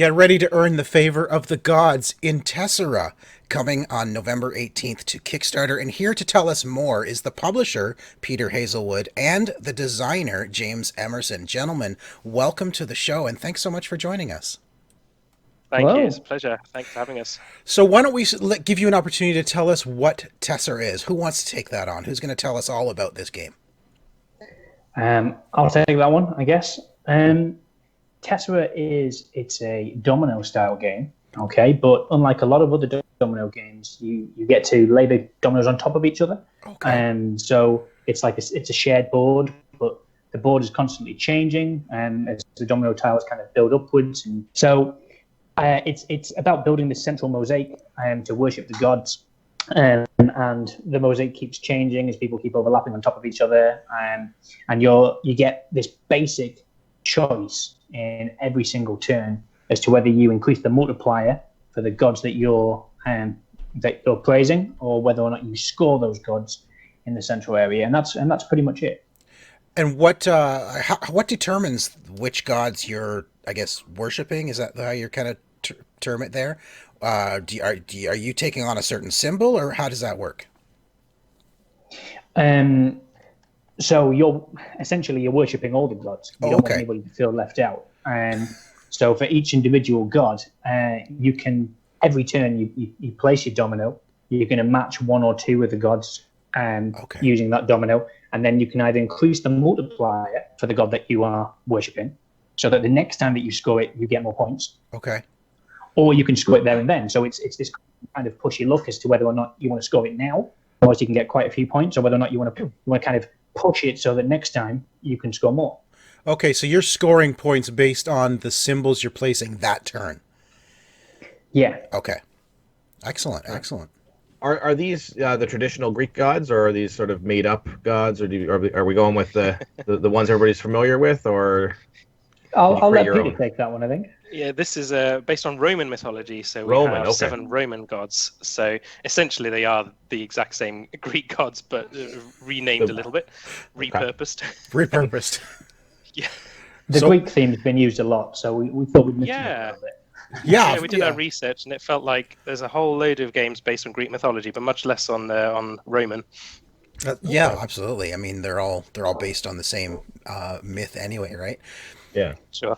Get ready to earn the favor of the gods in Tessera, coming on November 18th to Kickstarter. And here to tell us more is the publisher, Peter Hazlewood, and the designer, James Emmerson. Gentlemen, welcome to the show, and thanks so much for joining us. Thank you. It's a pleasure. Thanks for having us. So why don't we give you an opportunity to tell us what Tessera is? Who wants to take that on? Who's going to tell us all about this game? I'll take that one, I guess. Tessera it's a domino-style game, okay? But unlike a lot of other domino games, you get to lay the dominoes on top of each other. Okay. And so it's like it's a shared board, but the board is constantly changing, and as the domino tiles kind of build upwards. And so it's about building this central mosaic to worship the gods. And the mosaic keeps changing as people keep overlapping on top of each other, and you get this basic choice in every single turn as to whether you increase the multiplier for the gods that you're praising, or whether or not you score those gods in the central area, and that's pretty much it. And what determines which gods you're, I guess, worshiping? Is that how you're kind of term it there? Are you taking on a certain symbol, or how does that work? So you're worshiping all the gods. You don't want anybody to feel left out. So for each individual god, you can every turn you place your domino. You're going to match one or two of the gods using that domino, and then you can either increase the multiplier for the god that you are worshiping, so that the next time that you score it, you get more points. Okay. Or you can score it there and then. So it's this kind of pushy look as to whether or not you want to score it now, or you can get quite a few points, or whether or not you want to kind of push it so that next time you can score more. Okay, so you're scoring points based on the symbols you're placing that turn. Yeah. Okay. Excellent. Are these the traditional Greek gods, or are these sort of made up gods, or are we going with the ones everybody's familiar with, or? I'll let Peter take that one, I think. Yeah, this is based on Roman mythology, so we have 7 Roman gods. So essentially they are the exact same Greek gods, but renamed a little bit, repurposed. Repurposed. Yeah. The Greek theme's been used a lot, so we thought we'd mention it a little bit. Yeah, we did our research, and it felt like there's a whole load of games based on Greek mythology, but much less on Roman. Yeah, absolutely. I mean, they're all based on the same myth anyway, right? Yeah. Sure.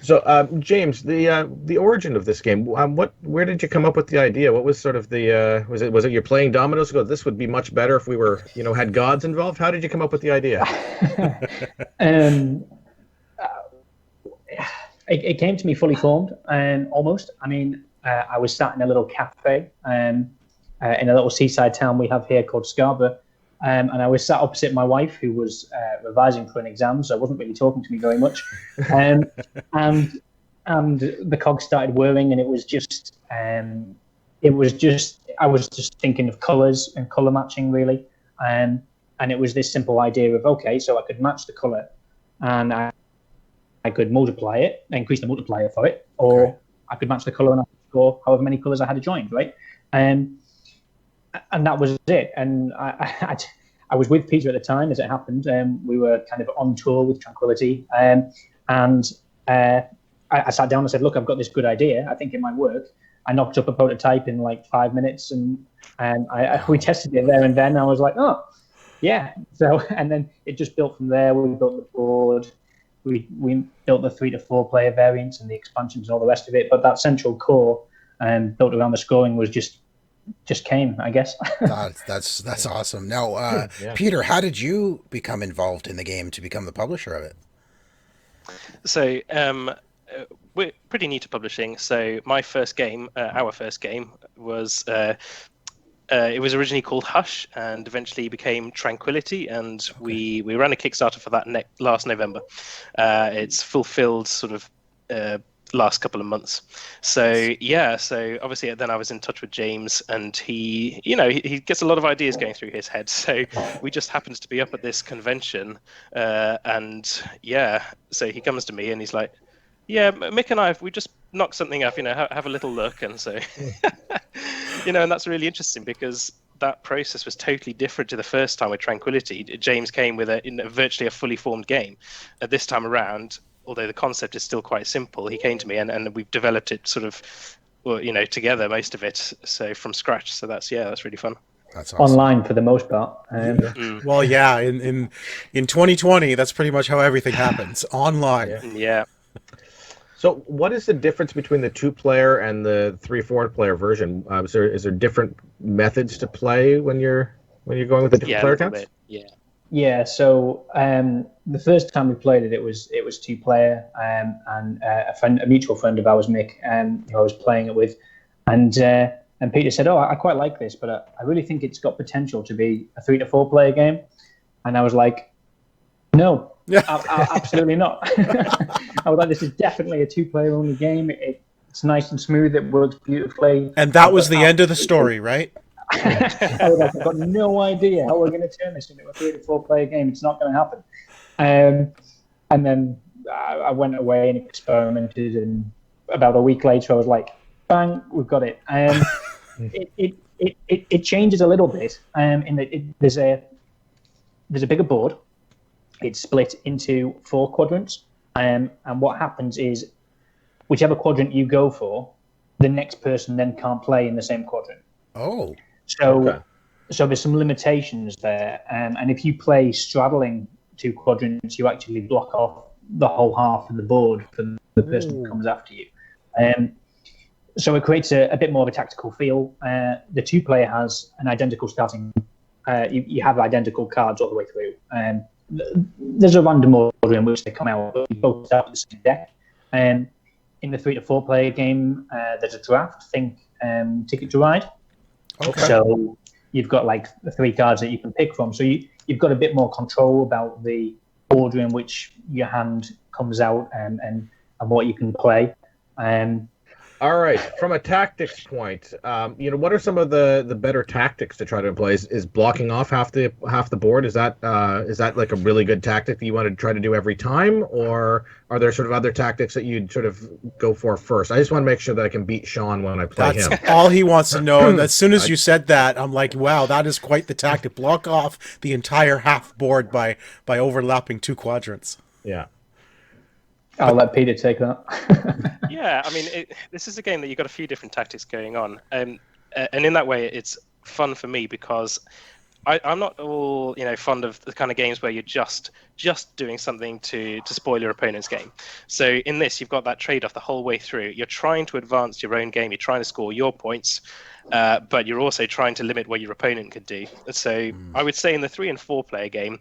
So, James, the origin of this game, where did you come up with the idea? What was sort of the was it you're playing dominoes? Go, this would be much better if we were, had gods involved. How did you come up with the idea? It came to me fully formed, almost. I mean, I was sat in a little cafe in a little seaside town we have here called Scarborough, and I was sat opposite my wife, who was revising for an exam, so wasn't really talking to me very much. And the cogs started whirring, and it was just I was just thinking of colours and colour matching, really. And it was this simple idea of, okay, so I could match the colour, and I could multiply it, increase the multiplier for it, or I could match the colour and I could score however many colours I had joined, right? And that was it. And I was with Peter at the time, as it happened. We were kind of on tour with Tranquility, and I sat down and said, "Look, I've got this good idea. I think it might work." I knocked up a prototype in like 5 minutes, and we tested it there and then. I was like, "Oh, yeah." So, and then it just built from there. We built the board. We built the 3 to 4 player variants and the expansions and all the rest of it. But that central core built around the scoring was just came, I guess. That's awesome. Now, Peter, how did you become involved in the game to become the publisher of it? So we're pretty new to publishing. So my first game, our first game, was it was originally called Hush, and eventually became Tranquility, and we ran a Kickstarter for that last November. It's fulfilled sort of last couple of months. So obviously then I was in touch with James, and he gets a lot of ideas going through his head. So we just happens to be up at this convention, so he comes to me and he's like, "Yeah, Mick and we just knocked something up, have a little look." And so and that's really interesting, because that process was totally different to the first time with Tranquility. James came with virtually a fully formed game. This time around, although the concept is still quite simple, he came to me and we've developed it sort of, well, together, most of it, so from scratch. So that's really fun. That's awesome. Online for the most part. Well, yeah, in 2020, that's pretty much how everything happens, online. Yeah. So, what is the difference between the 2-player and the 3-4-player version? Is there different methods to play when you're going with the different player counts? Yeah. So the first time we played it, it was 2-player, and a mutual friend of ours, Mick, who I was playing it with, and Peter said, "Oh, I quite like this, but I really think it's got potential to be a 3 to 4-player game," and I was like, "No, absolutely not." I was like, "This is definitely a 2-player only game. It's nice and smooth. It works beautifully." And that was the end of the story, right? I was like, I've got no idea how we're going to turn this into a 3 to 4-player game. It's not going to happen. And then I went away and experimented, and about a week later, I was like, "Bang, we've got it." It changes a little bit. In that there's a bigger board. It's split into 4 quadrants, and what happens is, whichever quadrant you go for, the next person then can't play in the same quadrant. Oh. So there's some limitations there, and if you play straddling 2 quadrants, you actually block off the whole half of the board for the person who comes after you. So it creates a bit more of a tactical feel. The 2-player has an identical starting. You have identical cards all the way through. There's a random order in which they come out, but you both start with the same deck. In the 3 to 4-player game, there's a draft. Think Ticket to Ride. Okay. So you've got like the 3 cards that you can pick from. So you've got a bit more control about the order in which your hand comes out and what you can play. All right. From a tactics point, what are some of the better tactics to try to employ? Is blocking off half the board? Is that like a really good tactic that you want to try to do every time, or are there sort of other tactics that you'd sort of go for first? I just want to make sure that I can beat Sean when I play him. That's all he wants to know. And as soon as you said that, I'm like, wow, that is quite the tactic. Block off the entire half board by overlapping 2 quadrants. Yeah. I'll let Peter take that. Yeah, I mean, this is a game that you've got a few different tactics going on, and in that way, it's fun for me because I'm not all fond of the kind of games where you're just doing something to spoil your opponent's game. So in this, you've got that trade-off the whole way through. You're trying to advance your own game. You're trying to score your points, but you're also trying to limit what your opponent can do. So I would say in the 3 and 4-player game,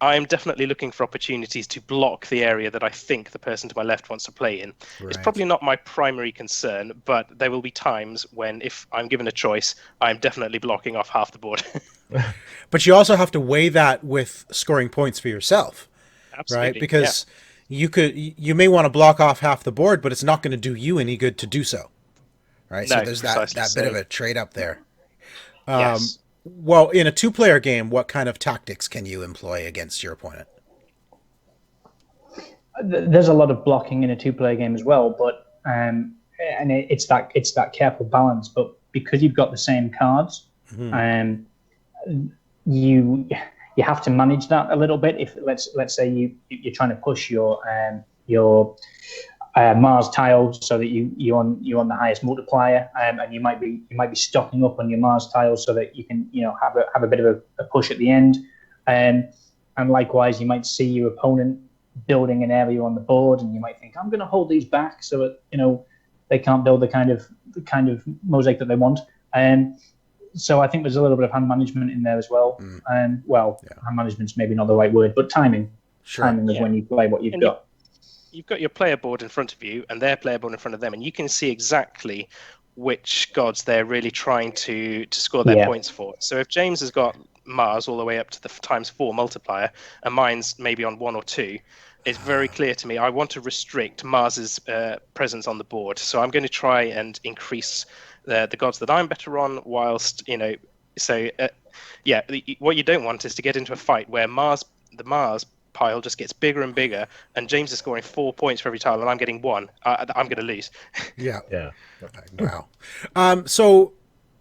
I'm definitely looking for opportunities to block the area that I think the person to my left wants to play in. Right. It's probably not my primary concern, but there will be times when, if I'm given a choice, I'm definitely blocking off half the board. But you also have to weigh that with scoring points for yourself. Absolutely. Right? Because you may want to block off half the board, but it's not going to do you any good to do so. Right? No, so there's that bit of a trade up there. Yes. Well, in a 2-player game, what kind of tactics can you employ against your opponent? There's a lot of blocking in a 2-player game as well, but it's that careful balance. But because you've got the same cards, you have to manage that a little bit. If let's say you're trying to push your Mars tile so that you're on the highest multiplier, and you might be stocking up on your Mars tiles so that you can have a bit of a push at the end, and likewise you might see your opponent building an area on the board, and you might think, I'm going to hold these back so that they can't build the kind of mosaic that they want. So I think there's a little bit of hand management in there as well. Hand management's maybe not the right word, but timing. Sure. Timing is when you play what you've got. You've got your player board in front of you and their player board in front of them, and you can see exactly which gods they're really trying to score their points for. So if James has got Mars all the way up to the ×4 multiplier, and mine's maybe on 1 or 2, it's very clear to me I want to restrict Mars's presence on the board. So I'm going to try and increase the gods that I'm better on, whilst what you don't want is to get into a fight where the Mars pile just gets bigger and bigger, and James is scoring 4 points for every tile, and I'm getting 1. I'm going to lose. Yeah. Wow. So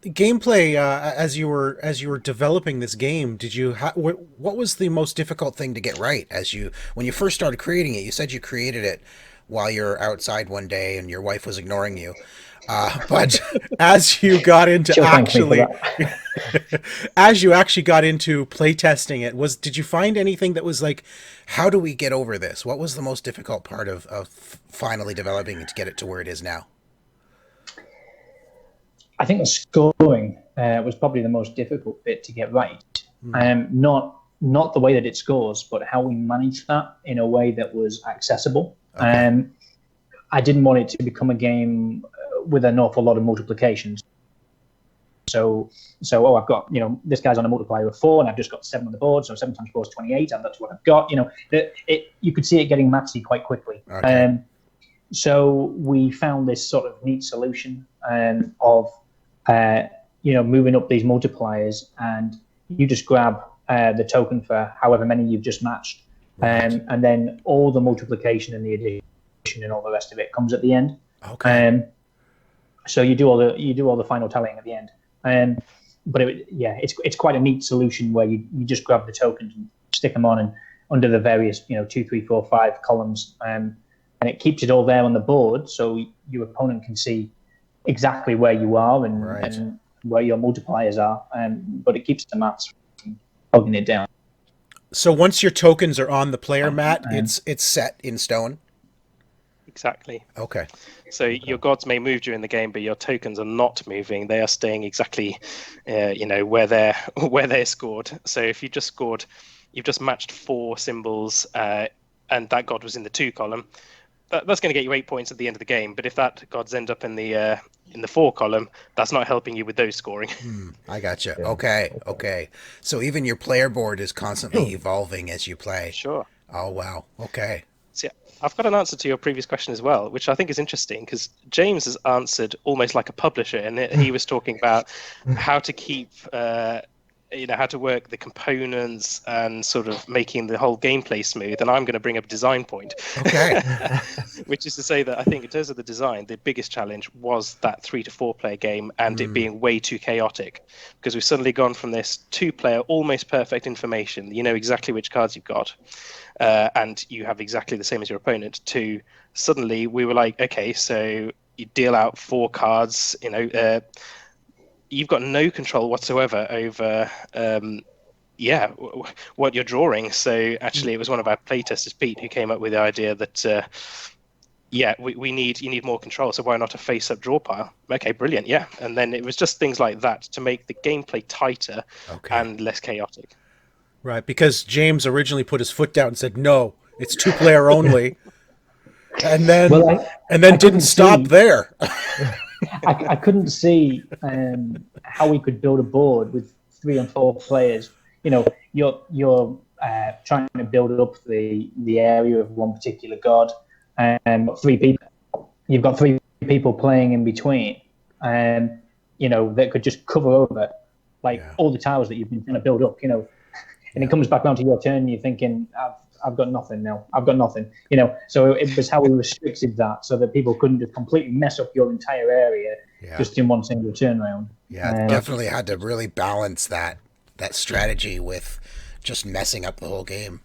gameplay as you were developing this game, did you what was the most difficult thing to get right when you first started creating it? You said you created it while you're outside one day and your wife was ignoring you. But as you got into She'll thank me for actually that. as you actually got into playtesting it, did you find anything that was like, how do we get over this? What was the most difficult part of finally developing it to get it to where it is now? I think the scoring was probably the most difficult bit to get right. Not the way that it scores, but how we managed that in a way that was accessible. Okay. I didn't want it to become a game with an awful lot of multiplications. So I've got, this guy's on a multiplier of 4, and I've just got 7 on the board, so 7 times 4 is 28, and that's what I've got. You could see it getting mathsy quite quickly. Okay. So we found this sort of neat solution of moving up these multipliers, and you just grab the token for however many you've just matched, Right. and then all the multiplication and the addition and all the rest of it comes at the end. Okay. So you do all the final tallying at the end. But it's quite a neat solution where you just grab the tokens and stick them on and under the various 2, 3, 4, 5 columns, and it keeps it all there on the board, so your opponent can see exactly where you are and where your multipliers are. But it keeps the maths from holding it down. So once your tokens are on the player mat, it's set in stone. Exactly. Okay. So your gods may move during the game, but your tokens are not moving. They are staying exactly, where they're scored. So if you've just matched 4 symbols, and that god was in the 2 column, that's going to get you 8 points at the end of the game. But if that gods end up in the 4 column, that's not helping you with those scoring. I gotcha. Okay. So even your player board is constantly evolving as you play. Sure. Oh wow. Okay. So, I've got an answer to your previous question as well, which I think is interesting because James has answered almost like a publisher, and he was talking about how to keep, how to work the components and sort of making the whole gameplay smooth. And I'm going to bring up a design point. Okay. Which is to say that I think in terms of the design, the biggest challenge was that 3 to 4 player game and it being way too chaotic, because we've suddenly gone from this 2-player, almost perfect information. You know exactly which cards you've got. And you have exactly the same as your opponent, to suddenly we were like, okay, so you deal out 4 cards, you've got no control whatsoever over what you're drawing. So actually it was one of our playtesters, Pete, who came up with the idea that you need more control, so why not a face-up draw pile? Okay, brilliant, yeah. And then it was just things like that to make the gameplay tighter and less chaotic. Right, because James originally put his foot down and said, "No, it's 2-player only," and then didn't stop there. I couldn't see how we could build a board with 3 and 4 players. You're trying to build up the area of one particular god, and 3 people. You've got 3 people playing in between, and that could just cover over all the tiles that you've been trying to build up. And it comes back down to your turn, and you're thinking, I've got nothing now. I've got nothing. So it was how we restricted that so that people couldn't just completely mess up your entire area just in one single turnaround. Yeah, definitely had to really balance that strategy with just messing up the whole game.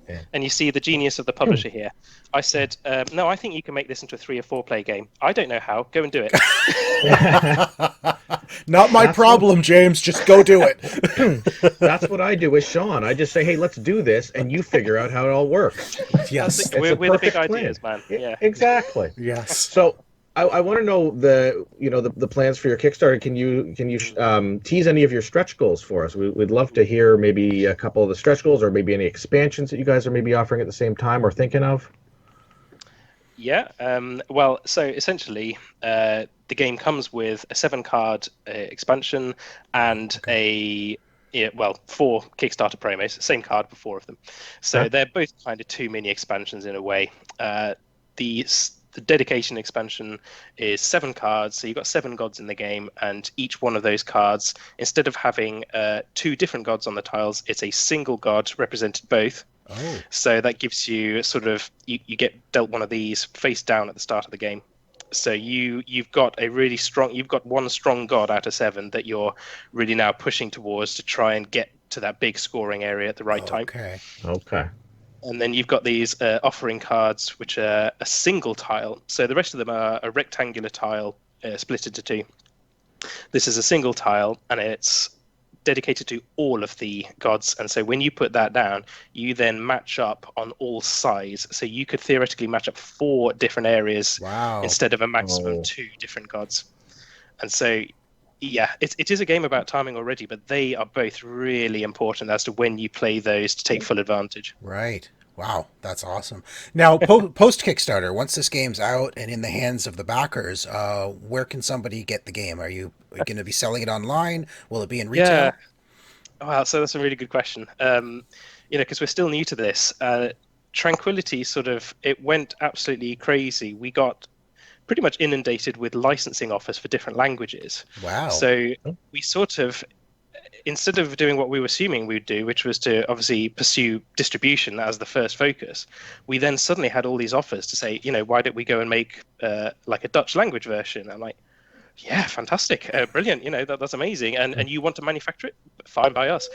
Yeah. And you see the genius of the publisher here. I said, no, I think you can make this into a 3 or 4 play game. I don't know how. Go and do it. Not my problem, James. Just go do it. That's what I do with Sean. I just say, hey, let's do this, and you figure out how it all works. Yes. We're the big plan. ideas, man. Yeah. Exactly. Yes. So I want to know the plans for your Kickstarter. Can you tease any of your stretch goals for us? We'd love to hear maybe a couple of the stretch goals, or maybe any expansions that you guys are maybe offering at the same time or thinking of. Yeah. Well, so essentially, the game comes with a 7-card expansion and 4 Kickstarter promos. Same card for 4 of them. So they're both kind of 2 mini expansions in a way. The dedication expansion is 7 cards, so you've got 7 gods in the game, and each one of those cards, instead of having 2 different gods on the tiles, it's a single god represented both. Oh. So that gives you sort of you get dealt one of these face down at the start of the game, So you've got one strong god out of 7 that you're really now pushing towards to try and get to that big scoring area at the right time. Okay. And then you've got these offering cards, which are a single tile. So the rest of them are a rectangular tile split into 2. This is a single tile, and it's dedicated to all of the gods. And so when you put that down, you then match up on all sides. So you could theoretically match up 4 different areas instead of a maximum 2 different gods. And so, yeah, it is a game about timing already, but they are both really important as to when you play those to take full advantage. Right. Wow, that's awesome. Now, post Kickstarter, once this game's out and in the hands of the backers, where can somebody get the game? Are you going to be selling it online? Will it be in retail? Yeah. Wow, so that's a really good question. Because we're still new to this. Tranquility it went absolutely crazy. We got pretty much inundated with licensing offers for different languages. Wow. So we instead of doing what we were assuming we'd do, which was to obviously pursue distribution as the first focus, we then suddenly had all these offers to say, why don't we go and make like a Dutch language version? I'm like, yeah, fantastic, brilliant. That's amazing. And you want to manufacture it? Fine by us.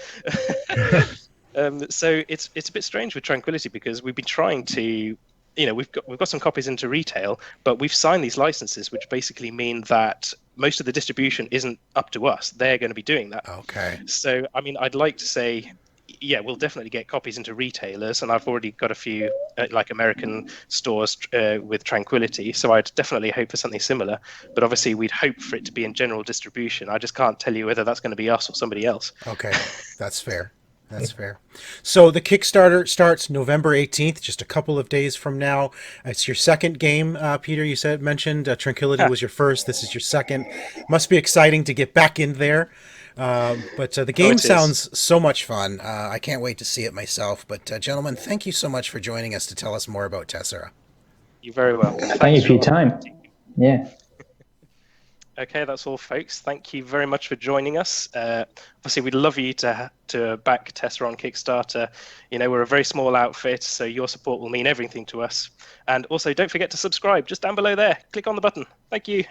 So it's a bit strange with Tranquility because we've been trying to, we've got some copies into retail, but we've signed these licenses, which basically mean that most of the distribution isn't up to us. They're going to be doing that. Okay. So, I mean, I'd like to say, yeah, we'll definitely get copies into retailers, and I've already got a few like American stores with Tranquility, so I'd definitely hope for something similar. But obviously, we'd hope for it to be in general distribution. I just can't tell you whether that's going to be us or somebody else. Okay, that's fair. That's fair. So the Kickstarter starts November 18th, just a couple of days from now. It's your second game, Peter, you mentioned. Tranquility was your first. This is your second. Must be exciting to get back in there. But the game sounds so much fun. I can't wait to see it myself. But gentlemen, thank you so much for joining us to tell us more about Tessera. You're very welcome. Thank you for your time. Yeah. Okay, that's all, folks. Thank you very much for joining us. Obviously, we'd love you to back Tessera on Kickstarter. We're a very small outfit, so your support will mean everything to us. And also, don't forget to subscribe just down below there. Click on the button. Thank you.